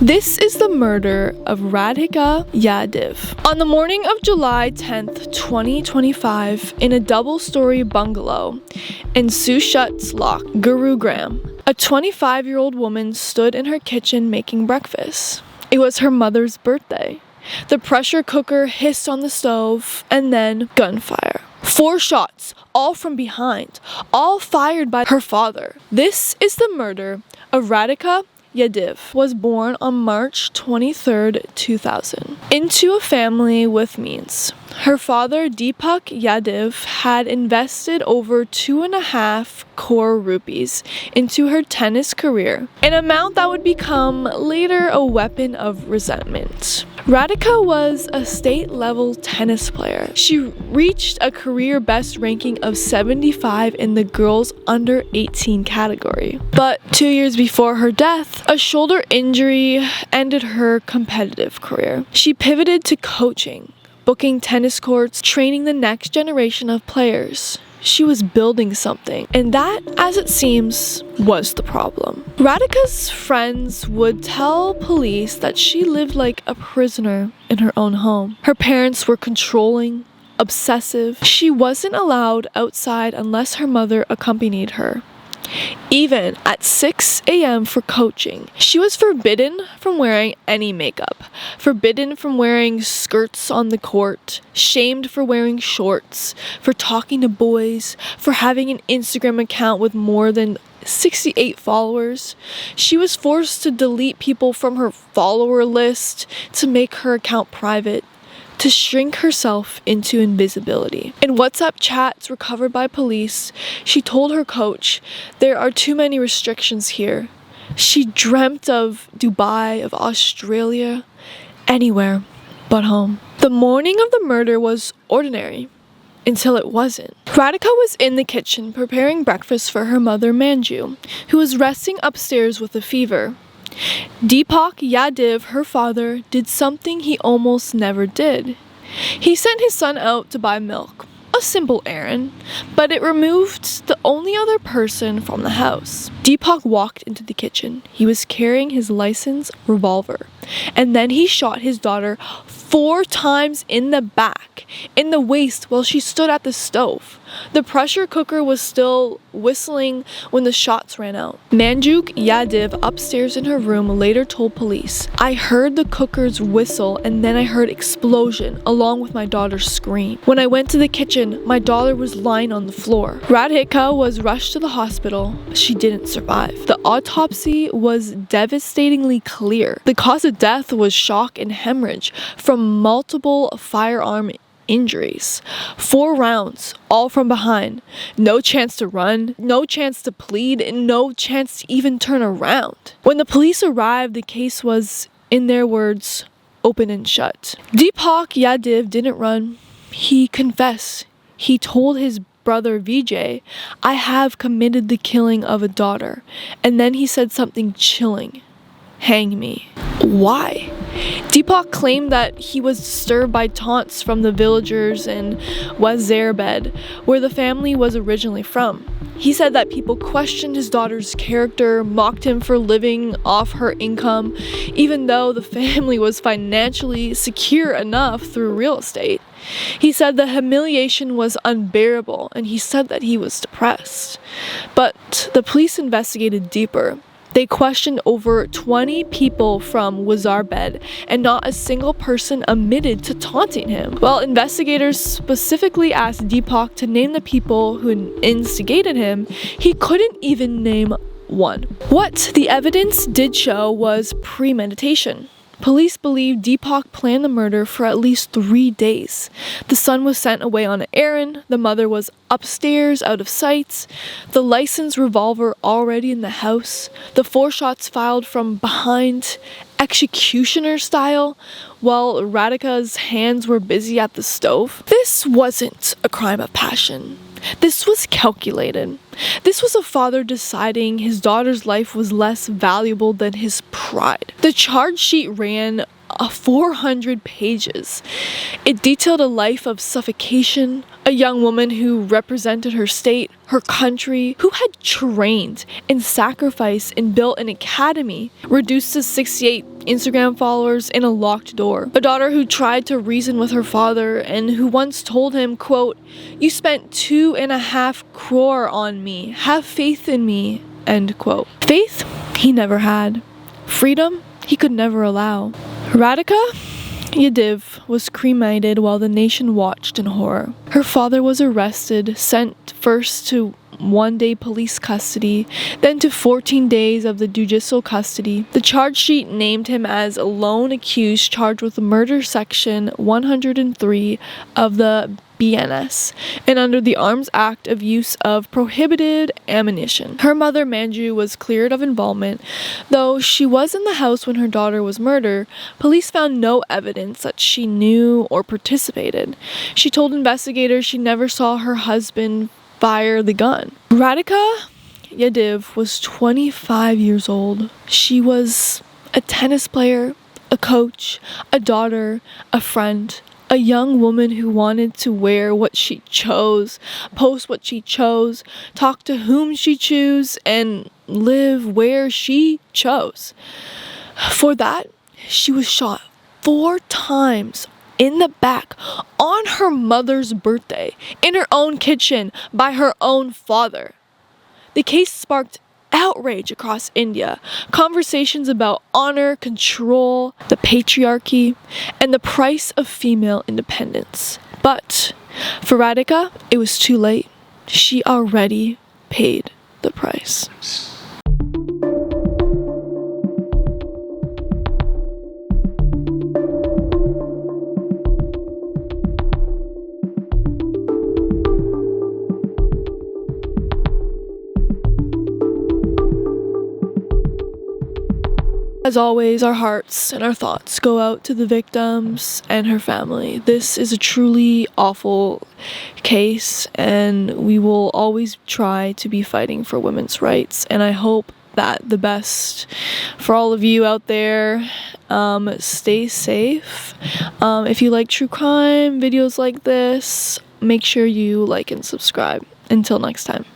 This is the murder of Radhika Yadav. On the morning of July 10th, 2025, in a double-story bungalow in Sushut's Lock, Gurugram, a 25-year-old woman stood in her kitchen making breakfast. It was her mother's birthday. The pressure cooker hissed on the stove, and then gunfire. 4 shots, all from behind, all fired by her father. This is the murder of Radhika Yadav. Was born on March 23rd, 2000, into a family with means. Her father, Deepak Yadav, had invested over 2.5 crore rupees into her tennis career, an amount that would become later a weapon of resentment. Radhika was a state-level tennis player. She reached a career best ranking of 75 in the girls under 18 category. But 2 years before her death, a shoulder injury ended her competitive career. She pivoted to coaching, booking tennis courts, training the next generation of players. She was building something, and that, as it seems, was the problem. Radhika's friends would tell police that she lived like a prisoner in her own home. Her parents were controlling, obsessive. She wasn't allowed outside unless her mother accompanied her. Even at 6 a.m. for coaching, she was forbidden from wearing any makeup, forbidden from wearing skirts on the court, shamed for wearing shorts, for talking to boys, for having an Instagram account with more than 68 followers. She was forced to delete people from her follower list, to make her account private, to shrink herself into invisibility. In WhatsApp chats recovered by police, she told her coach, "There are too many restrictions here." She dreamt of Dubai, of Australia, anywhere but home. The morning of the murder was ordinary, until it wasn't. Radhika was in the kitchen preparing breakfast for her mother Manju, who was resting upstairs with a fever. Deepak Yadav, her father, did something he almost never did. He sent his son out to buy milk, a simple errand, but it removed the only other person from the house. Deepak walked into the kitchen. He was carrying his licensed revolver, and then he shot his daughter 4 times in the back, in the waist, while she stood at the stove. The pressure cooker was still whistling when the shots ran out. Manju Yadav, upstairs in her room, later told police, "I heard the cooker's whistle, and then I heard explosion along with my daughter's scream. When I went to the kitchen, my daughter was lying on the floor." Radhika was rushed to the hospital. She didn't survive. The autopsy was devastatingly clear. The cause of death was shock and hemorrhage from multiple firearm injuries. 4 rounds, all from behind. No chance to run, no chance to plead, and no chance to even turn around. When the police arrived, the case was, in their words, open and shut. Deepak Yadav didn't run. He confessed. He told his brother Vijay, "I have committed the killing of a daughter." And then he said something chilling. "Hang me." Why? Deepak claimed that he was disturbed by taunts from the villagers in Wazirbed, where the family was originally from. He said that people questioned his daughter's character, mocked him for living off her income, even though the family was financially secure enough through real estate. He said the humiliation was unbearable, and he said that he was depressed. But the police investigated deeper. They questioned over 20 people from Wazirbed, and not a single person admitted to taunting him. While investigators specifically asked Deepak to name the people who instigated him, he couldn't even name one. What the evidence did show was premeditation. Police believe Deepak planned the murder for at least 3 days. The son was sent away on an errand. The mother was upstairs, out of sight. The licensed revolver already in the house. The 4 shots fired from behind, executioner style, while Radhika's hands were busy at the stove. This wasn't a crime of passion. This was calculated. This was a father deciding his daughter's life was less valuable than his pride. The charge sheet ran 400 pages. It detailed a life of suffocation, A young woman who represented her state, her country, who had trained and sacrificed and built an academy, reduced to 68 Instagram followers in a locked door. A daughter who tried to reason with her father and who once told him, quote, "You spent 2.5 crore on me. Have faith in me," end quote. Faith he never had. Freedom he could never allow. Radhika Yadav was cremated while the nation watched in horror. Her father was arrested, sent first to 1-day police custody, then to 14 days of the judicial custody. The charge sheet named him as a lone accused charged with murder section 103 of the BNS and under the Arms Act of use of prohibited ammunition. Her mother, Manju, was cleared of involvement. Though she was in the house when her daughter was murdered, police found no evidence that she knew or participated. She told investigators she never saw her husband fire the gun. Radhika Yadav was 25 years old. She was a tennis player, a coach, a daughter, a friend, a young woman who wanted to wear what she chose, post what she chose, talk to whom she chose, and live where she chose. For that, she was shot 4 times in the back on her mother's birthday, in her own kitchen, by her own father. The case sparked outrage across India, conversations about honor, control, the patriarchy, and the price of female independence. But for Radhika, it was too late. She already paid the price. As always, our hearts and our thoughts go out to the victims and her family. This is a truly awful case, and we will always try to be fighting for women's rights. And I hope that the best for all of you out there. Stay safe. If you like true crime videos like this, make sure you like and subscribe. Until next time.